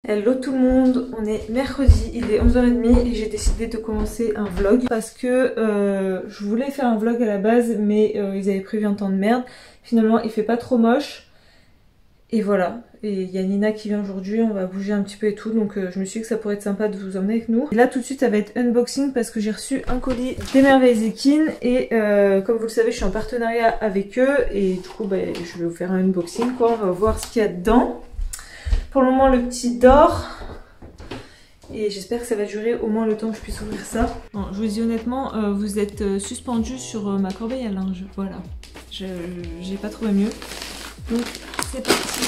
Hello tout le monde, on est mercredi, il est 11h30 et j'ai décidé de commencer un vlog parce que je voulais faire un vlog à la base mais ils avaient prévu un temps de merde. Finalement il fait pas trop moche et voilà. Et il y a Nina qui vient aujourd'hui, on va bouger un petit peu et tout, donc je me suis dit que ça pourrait être sympa de vous emmener avec nous. Et là tout de suite ça va être unboxing parce que j'ai reçu un colis d'Emerveilles Ekin et comme vous le savez je suis en partenariat avec eux et du coup bah, je vais vous faire un unboxing quoi, on va voir ce qu'il y a dedans. Pour le moment le petit dort et j'espère que ça va durer au moins le temps que je puisse ouvrir ça. Bon, je vous dis honnêtement, vous êtes suspendu sur ma corbeille à linge, voilà. J'ai pas trouvé mieux. Donc c'est parti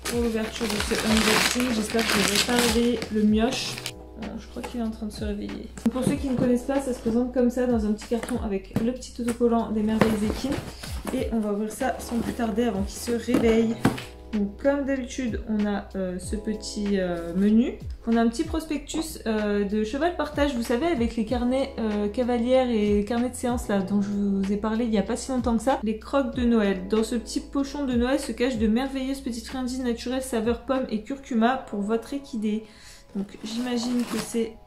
pour l'ouverture de ce unboxing. J'espère que je vais pas réveiller le mioche. Bon, je crois qu'il est en train de se réveiller. Donc pour ceux qui ne connaissent pas, ça se présente comme ça dans un petit carton avec le petit autocollant d'Emerveilles Ekin. Et on va ouvrir ça sans plus tarder avant qu'il se réveille. Donc comme d'habitude on a ce petit menu, on a un petit prospectus de cheval partage, vous savez avec les carnets cavalières et carnets de séance là dont je vous ai parlé il n'y a pas si longtemps que ça. Les croques de Noël. Dans ce petit pochon de Noël se cachent de merveilleuses petites friandises naturelles saveur pomme et curcuma pour votre équidé. Donc j'imagine que c'est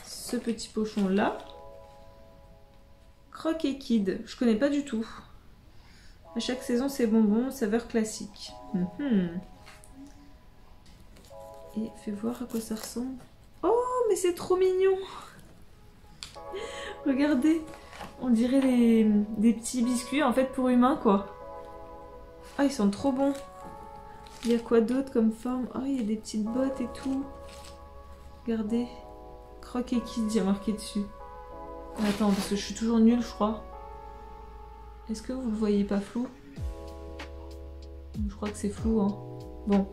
ce petit pochon là. Croque équide, je connais pas du tout. À chaque saison, c'est bonbons, saveur classique. Et fais voir à quoi ça ressemble. Oh, mais c'est trop mignon. Regardez, on dirait des petits biscuits en fait pour humains quoi. Ah, ils sont trop bons. Il y a quoi d'autre comme forme? Oh, il y a des petites bottes et tout. Regardez. Croque et Kids, il y a marqué dessus. Attends, parce que je suis toujours nulle, je crois. Est-ce que vous le voyez pas flou? Je crois que c'est flou, hein. Bon,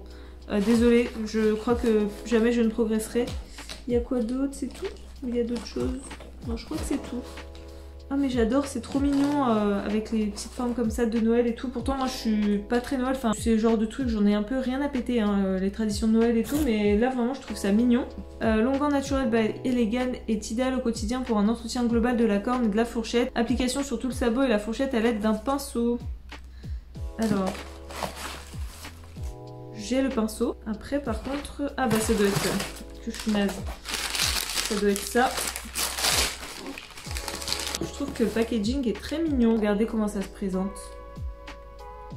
désolée, je crois que jamais je ne progresserai. Il y a quoi d'autre? C'est tout? Ou il y a d'autres choses? Non, je crois que c'est tout. Ah mais j'adore, c'est trop mignon avec les petites formes comme ça de Noël et tout. Pourtant moi je suis pas très Noël, enfin c'est le genre de truc, j'en ai un peu rien à péter, hein, les traditions de Noël et tout. Mais là vraiment je trouve ça mignon. Longuant naturel by Eleggan est idéal au quotidien pour un entretien global de la corne et de la fourchette. Application sur tout le sabot et la fourchette à l'aide d'un pinceau. Alors... j'ai le pinceau. Après par contre... ah bah ça doit être... que je suis naze. Ça doit être ça. Je trouve que le packaging est très mignon. Regardez comment ça se présente.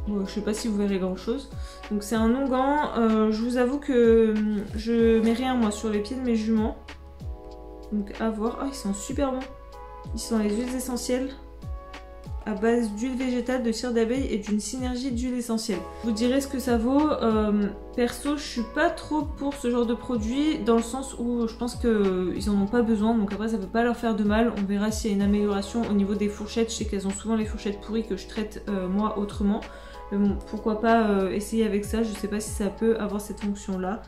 Bon, je sais pas si vous verrez grand chose. Donc c'est un onguent. Je vous avoue que je mets rien moi sur les pieds de mes juments. Donc à voir. Ah, ils sont super bons. Ils sont les huiles essentielles à base d'huile végétale, de cire d'abeille et d'une synergie d'huile essentielle. Vous direz ce que ça vaut. Perso, je suis pas trop pour ce genre de produit dans le sens où je pense qu'ils en ont pas besoin. Donc après, ça peut pas leur faire de mal. On verra s'il y a une amélioration au niveau des fourchettes. Je sais qu'elles ont souvent les fourchettes pourries que je traite moi autrement. Mais bon, pourquoi pas essayer avec ça. Je sais pas si ça peut avoir cette fonction-là.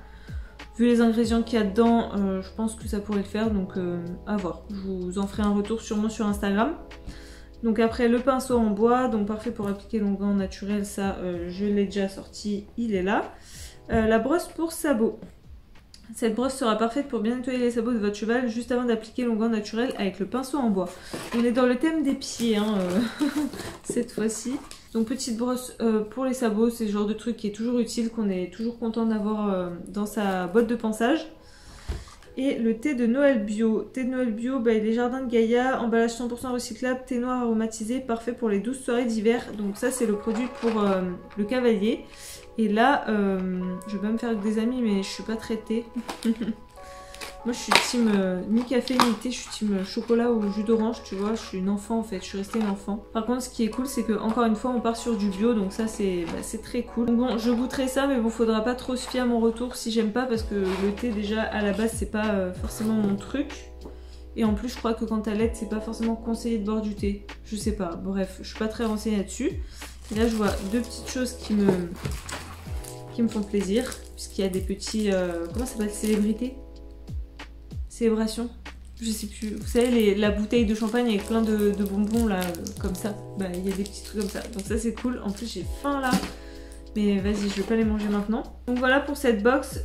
Vu les ingrédients qu'il y a dedans, je pense que ça pourrait le faire. Donc à voir. Je vous en ferai un retour sûrement sur Instagram. Donc après le pinceau en bois, donc parfait pour appliquer l'onguent naturel, ça je l'ai déjà sorti, il est là. La brosse pour sabots. Cette brosse sera parfaite pour bien nettoyer les sabots de votre cheval juste avant d'appliquer l'onguent naturel avec le pinceau en bois. On est dans le thème des pieds hein, cette fois-ci. Donc petite brosse pour les sabots, c'est le genre de truc qui est toujours utile, qu'on est toujours content d'avoir dans sa boîte de pansage. Et le thé de Noël bio. Thé de Noël bio, bah, les jardins de Gaïa, emballage 100% recyclable, thé noir aromatisé, parfait pour les douces soirées d'hiver. Donc ça c'est le produit pour le cavalier. Et là, je vais pas me faire avec des amis mais je suis pas très thé. Moi je suis team ni café ni thé, je suis team chocolat ou jus d'orange, tu vois, je suis une enfant en fait, je suis restée une enfant. Par contre ce qui est cool c'est que encore une fois on part sur du bio, donc ça c'est très cool. Donc bon, je goûterai ça mais bon faudra pas trop se fier à mon retour si j'aime pas parce que le thé déjà à la base c'est pas forcément mon truc. Et en plus je crois que quand t'as l'aide c'est pas forcément conseillé de boire du thé, je sais pas, bref je suis pas très renseignée là-dessus. Et là je vois deux petites choses qui me font plaisir, puisqu'il y a des petits, comment ça s'appelle, célébrités? Célébration, je sais plus, vous savez la bouteille de champagne avec plein de bonbons là comme ça, bah il y a des petits trucs comme ça, donc ça c'est cool. En plus j'ai faim là, mais vas-y je vais pas les manger maintenant. Donc voilà pour cette box,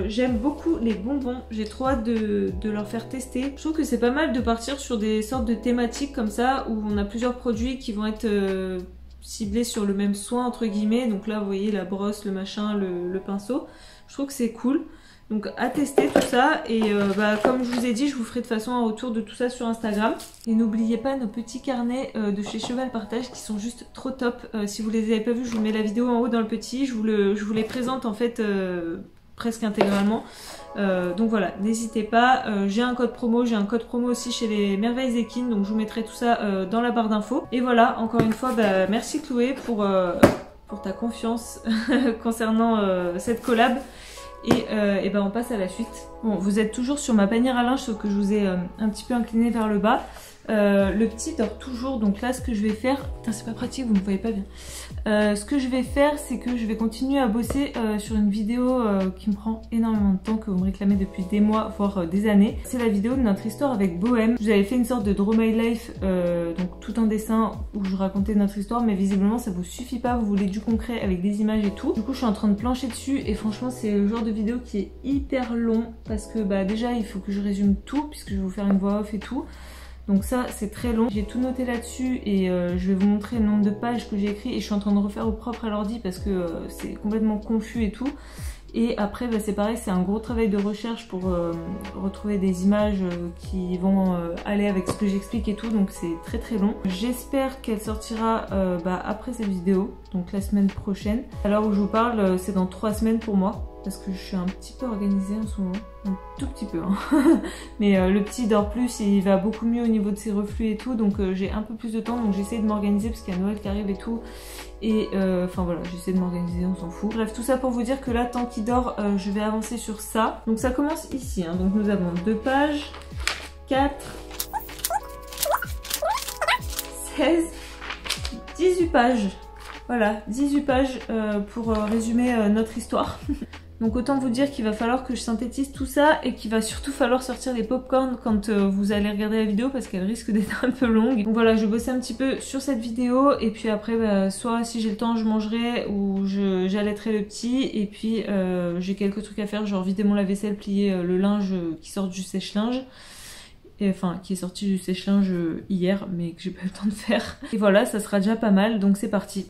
j'aime beaucoup les bonbons, j'ai trop hâte de leur faire tester. Je trouve que c'est pas mal de partir sur des sortes de thématiques comme ça où on a plusieurs produits qui vont être ciblés sur le même soin entre guillemets. Donc là vous voyez la brosse, le machin, le pinceau. Je trouve que c'est cool. Donc à tester tout ça et comme je vous ai dit, je vous ferai de toute façon un retour de tout ça sur Instagram. Et n'oubliez pas nos petits carnets de chez Cheval Partage qui sont juste trop top. Si vous les avez pas vus, je vous mets la vidéo en haut dans le petit. Je vous les présente en fait presque intégralement. Donc voilà, n'hésitez pas. J'ai un code promo aussi chez les Merveilles Equines. Donc je vous mettrai tout ça dans la barre d'infos. Et voilà, encore une fois, merci Chloé pour ta confiance concernant cette collab. Et on passe à la suite. Bon, vous êtes toujours sur ma panière à linge, sauf que je vous ai un petit peu incliné vers le bas. Le petit dort toujours, donc là ce que je vais faire... Putain, c'est pas pratique, vous ne voyez pas bien. Ce que je vais faire, c'est que je vais continuer à bosser sur une vidéo qui me prend énormément de temps, que vous me réclamez depuis des mois, voire des années. C'est la vidéo de notre histoire avec Bohème. Je vous avais fait une sorte de Draw My Life, donc tout en dessin, où je racontais notre histoire, mais visiblement ça vous suffit pas, vous voulez du concret avec des images et tout. Du coup je suis en train de plancher dessus, et franchement c'est le genre de vidéo qui est hyper long, parce que déjà il faut que je résume tout, puisque je vais vous faire une voix off et tout. Donc ça c'est très long, j'ai tout noté là-dessus et je vais vous montrer le nombre de pages que j'ai écrit et je suis en train de refaire au propre à l'ordi parce que c'est complètement confus et tout. Et après c'est pareil, c'est un gros travail de recherche pour retrouver des images qui vont aller avec ce que j'explique et tout, donc c'est très très long. J'espère qu'elle sortira après cette vidéo, donc la semaine prochaine. À l'heure où je vous parle, c'est dans 3 semaines pour moi. Parce que je suis un petit peu organisée en ce moment, un tout petit peu hein. Mais le petit dort plus, il va beaucoup mieux au niveau de ses reflux et tout, donc j'ai un peu plus de temps, donc j'essaie de m'organiser parce qu'il y a Noël qui arrive et tout. Et enfin voilà, j'essaie de m'organiser, on s'en fout. Bref, tout ça pour vous dire que là, tant qu'il dort, je vais avancer sur ça. Donc ça commence ici, hein. Donc nous avons 2 pages, 4, 16, 18 pages. Voilà, 18 pages pour résumer notre histoire. Donc autant vous dire qu'il va falloir que je synthétise tout ça et qu'il va surtout falloir sortir des popcorn quand vous allez regarder la vidéo parce qu'elle risque d'être un peu longue. Donc voilà, je vais bosser un petit peu sur cette vidéo et puis après soit si j'ai le temps je mangerai ou j'allaiterai le petit et puis j'ai quelques trucs à faire, genre vider mon lave-vaisselle, plier le linge qui sort du sèche-linge. Enfin qui est sorti du sèche-linge hier mais que j'ai pas eu le temps de faire. Et voilà, ça sera déjà pas mal, donc c'est parti.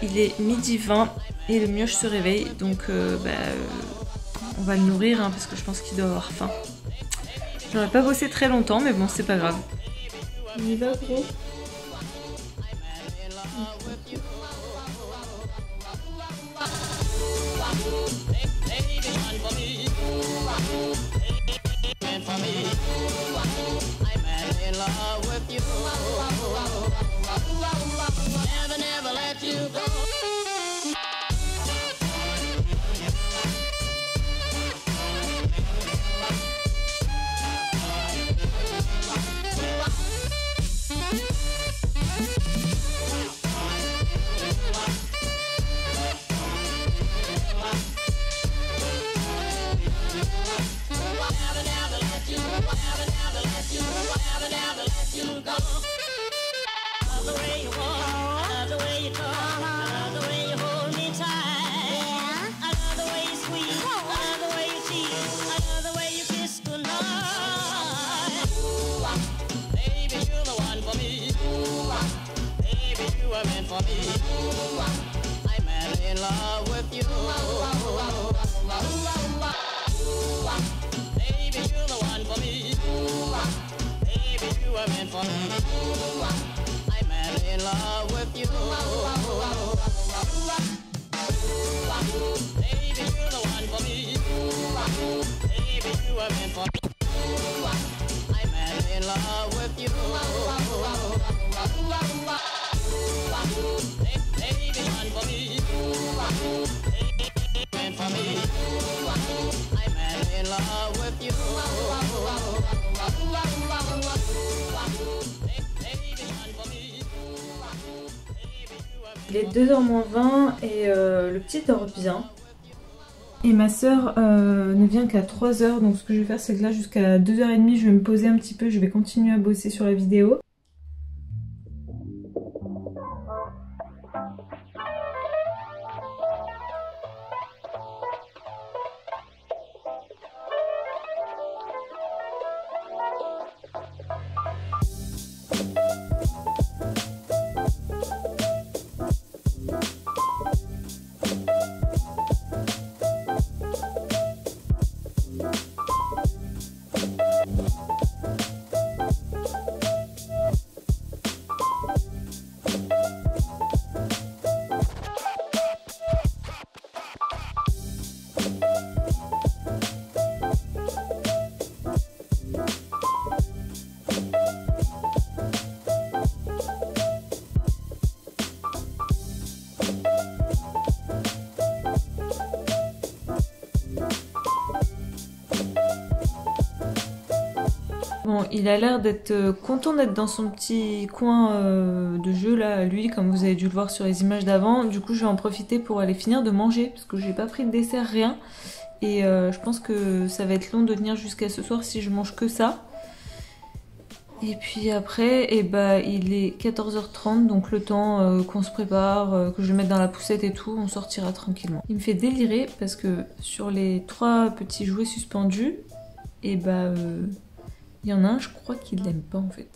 Il est midi 20 et le mioche se réveille, donc on va le nourrir hein, parce que je pense qu'il doit avoir faim. J'aurais pas bossé très longtemps mais bon c'est pas grave. On y va gros. Il est 2h moins 20 et le petit dort bien. Et ma soeur ne vient qu'à 3h, donc ce que je vais faire c'est que là jusqu'à 2h30 je vais me poser un petit peu, je vais continuer à bosser sur la vidéo. il a l'air d'être content d'être dans son petit coin de jeu là, lui, comme vous avez dû le voir sur les images d'avant. Du coup, je vais en profiter pour aller finir de manger, parce que j'ai pas pris de dessert, rien. Et je pense que ça va être long de tenir jusqu'à ce soir si je mange que ça. Et puis après, eh ben, il est 14h30, donc le temps qu'on se prépare, que je le mette dans la poussette et tout, on sortira tranquillement. Il me fait délirer parce que sur les 3 petits jouets suspendus, et bah il y en a un, je crois qu'il l'aime pas en fait.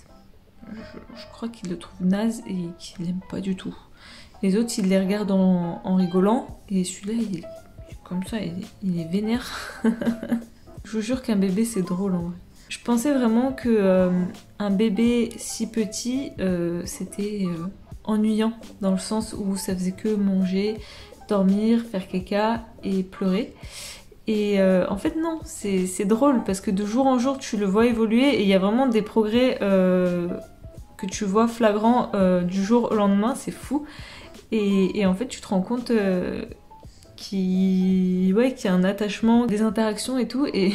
Je crois qu'il le trouve naze et qu'il l'aime pas du tout. Les autres, il les regarde en rigolant, et celui-là, il est comme ça, il est vénère. Je vous jure qu'un bébé, c'est drôle en vrai. Je pensais vraiment que un bébé si petit, c'était ennuyant, dans le sens où ça faisait que manger, dormir, faire caca et pleurer. Et en fait non, c'est drôle parce que de jour en jour tu le vois évoluer et il y a vraiment des progrès que tu vois flagrants du jour au lendemain, c'est fou. Et en fait tu te rends compte qu'il y a un attachement, des interactions et tout, et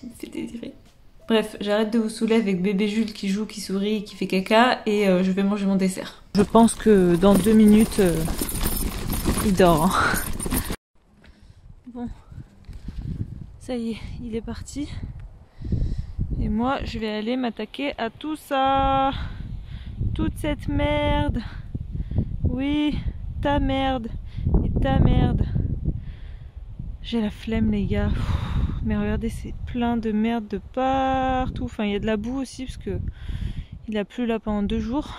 il me fait désirer. Bref, j'arrête de vous saouler avec bébé Jules qui joue, qui sourit, qui fait caca, et je vais manger mon dessert. Je pense que dans 2 minutes, il dort. Hein. Bon, ça y est, il est parti. Et moi, je vais aller m'attaquer à tout ça. Toute cette merde. Oui, ta merde. Et ta merde. J'ai la flemme, les gars. Mais regardez, c'est plein de merde de partout. Enfin, il y a de la boue aussi parce que il a plu là pendant 2 jours.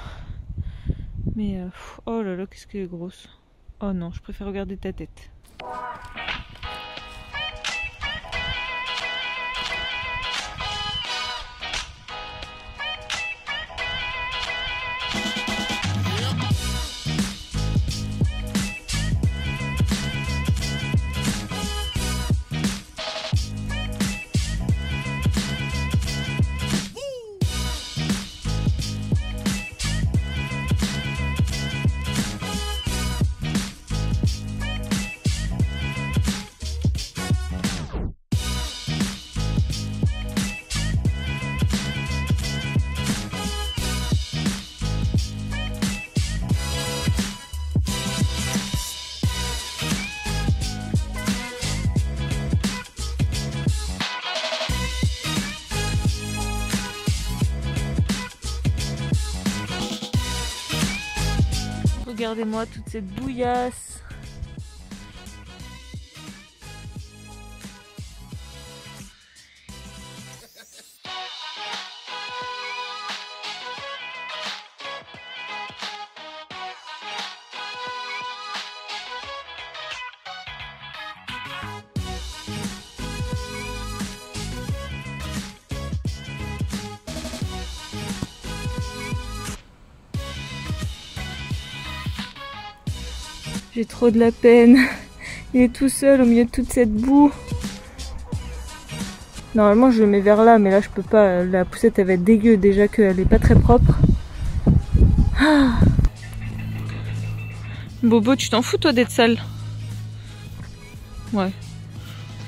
Mais oh là là, qu'est-ce qu'elle est grosse. Oh non, je préfère regarder ta tête. Regardez-moi toute cette bouillasse. J'ai trop de la peine. Il est tout seul au milieu de toute cette boue. Normalement je le mets vers là, mais là je peux pas. La poussette elle va être dégueu déjà qu'elle est pas très propre. Ah. Bobo, tu t'en fous toi d'être sale? Ouais.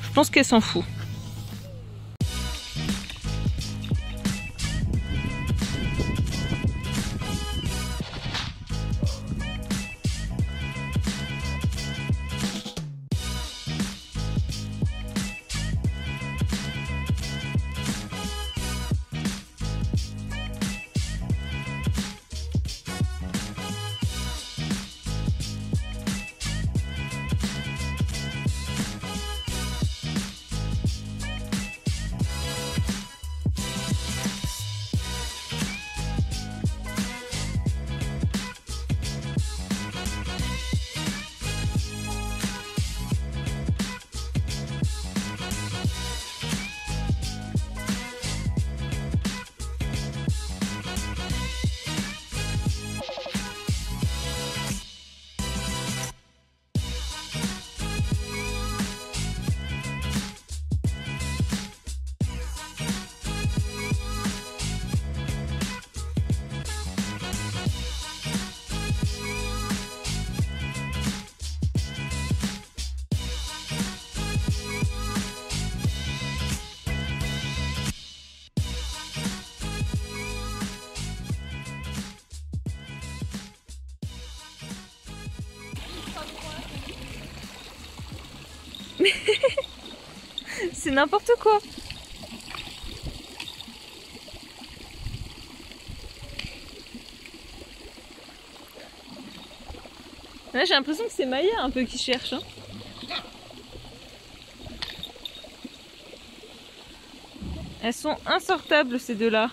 Je pense qu'elle s'en fout. Mais c'est n'importe quoi. Là j'ai l'impression que c'est Maya un peu qui cherche. Hein. Elles sont insortables ces deux-là.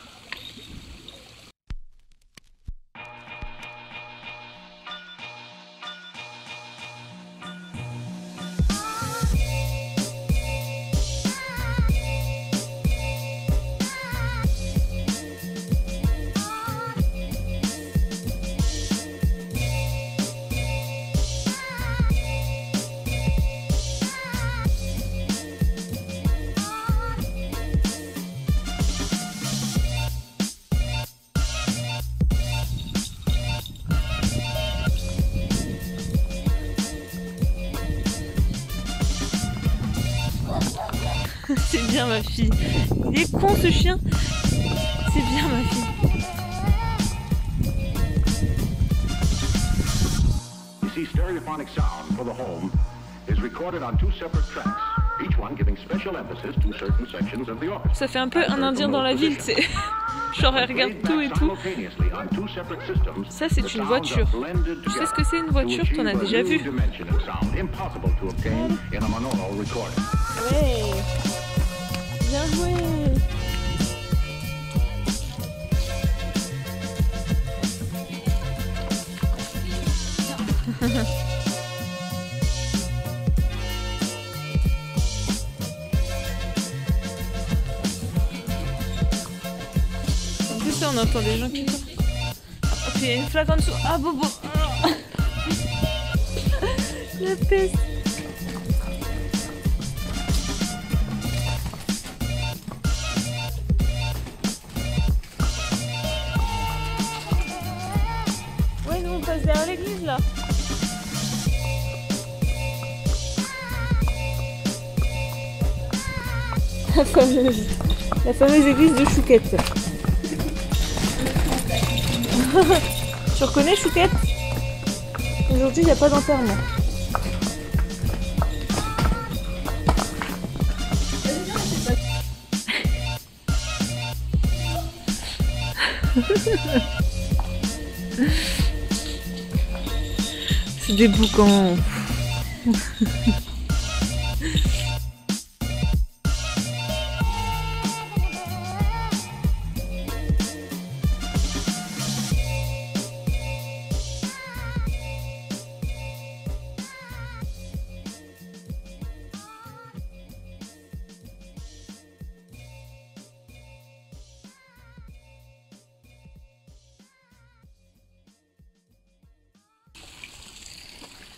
C'est bien ma fille. Il est con ce chien. C'est bien ma fille. You see, stereophonic sound for the home is recorded on 2 separate tracks, each one giving special emphasis to certain sections of the orchestra. Ça fait un peu un indien dans la ville, tu sais. Genre elle regarde tout et tout. Ça c'est une voiture. Tu sais ce que c'est une voiture? T'en as déjà vu. Ouais. Bien joué. En plus on entend des gens qui parlent. Oh, puis il y a une flaque en dessous. Ah bobo. La peste. Ouais, nous on passe derrière l'église là. La fameuse église de Chouquette. Tu reconnais Chouquette? Aujourd'hui il n'y a pas d'enterrement. C'est des boucans.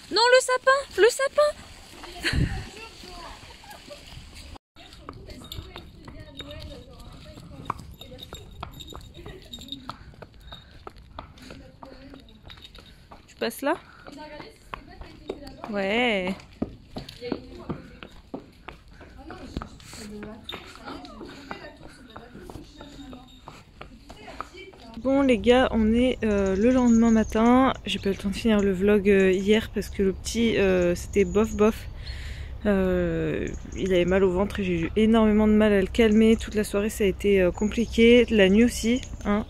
Non, le sapin! Le sapin! Tu passes là? Ouais. Bon les gars, on est le lendemain matin. J'ai pas eu le temps de finir le vlog hier parce que le petit c'était bof. Il avait mal au ventre et j'ai eu énormément de mal à le calmer. Toute la soirée ça a été compliqué, la nuit aussi, hein,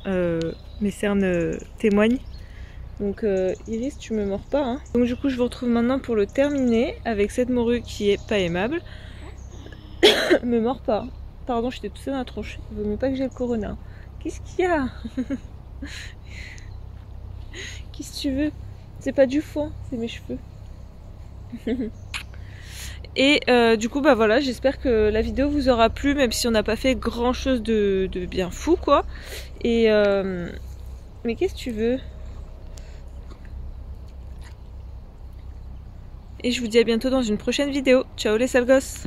mes cernes témoignent. Donc Iris, tu me mords pas, hein. Donc du coup je vous retrouve maintenant pour le terminer avec cette morue qui est pas aimable. Me mords pas. Pardon, j'étais toussée dans la tronche. Il vaut mieux pas que j'ai le corona. Qu'est-ce qu'il y a? Qu'est-ce que tu veux? C'est pas du foin, c'est mes cheveux. Et du coup bah voilà, j'espère que la vidéo vous aura plu, même si on n'a pas fait grand chose de bien fou quoi. Et mais qu'est-ce que tu veux? Et je vous dis à bientôt dans une prochaine vidéo. Ciao les sales gosses.